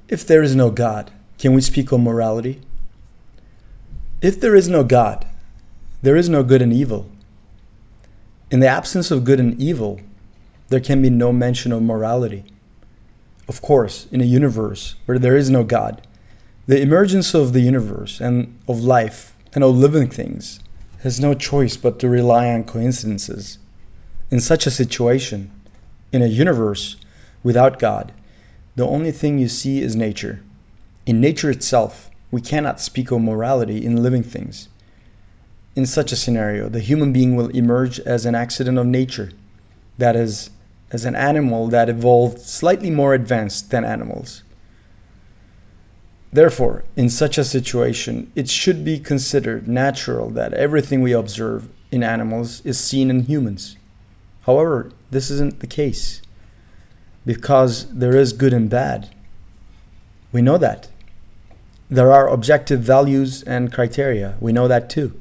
If there is no God, can we speak of morality? If there is no God, there is no good and evil. In the absence of good and evil, there can be no mention of morality. Of course, in a universe where there is no God, the emergence of the universe and of life and of living things has no choice but to rely on coincidences. In such a situation, in a universe without God, the only thing you see is nature. In nature itself, we cannot speak of morality in living things. In such a scenario, the human being will emerge as an accident of nature, that is, as an animal that evolved slightly more advanced than animals. Therefore, in such a situation, it should be considered natural that everything we observe in animals is seen in humans. However, this isn't the case, because there is good and bad. We know that. There are objective values and criteria. We know that too.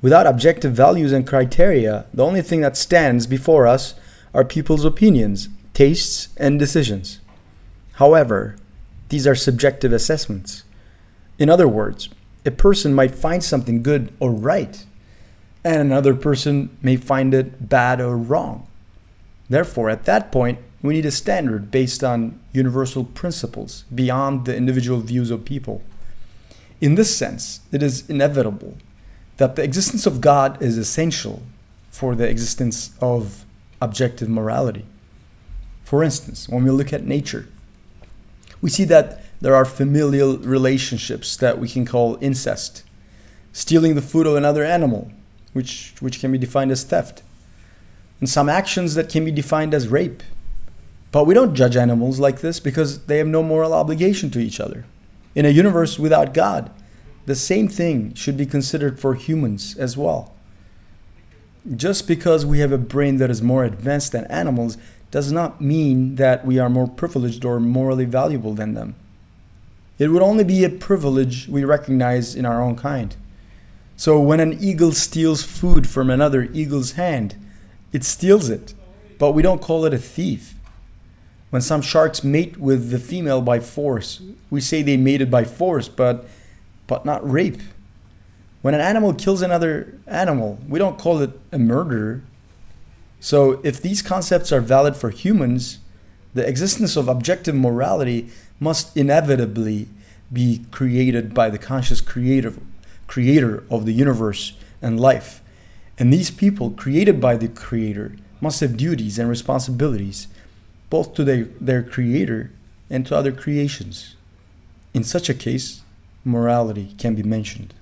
Without objective values and criteria, the only thing that stands before us are people's opinions, tastes, and decisions. However, these are subjective assessments. In other words, a person might find something good or right, and another person may find it bad or wrong. Therefore, at that point, we need a standard based on universal principles beyond the individual views of people. In this sense, it is inevitable that the existence of God is essential for the existence of objective morality. For instance, when we look at nature, we see that there are familial relationships that we can call incest, stealing the food of another animal, which can be defined as theft, and some actions that can be defined as rape. But we don't judge animals like this because they have no moral obligation to each other. In a universe without God, the same thing should be considered for humans as well. Just because we have a brain that is more advanced than animals does not mean that we are more privileged or morally valuable than them. It would only be a privilege we recognize in our own kind. So when an eagle steals food from another eagle's hand, it steals it, but we don't call it a thief. When some sharks mate with the female by force, we say they mated by force, but not rape. When an animal kills another animal, we don't call it a murder. So if these concepts are valid for humans, the existence of objective morality must inevitably be created by the conscious creator of the universe and life. And these people created by the creator must have duties and responsibilities, both to their creator and to other creations. In such a case, morality can be mentioned.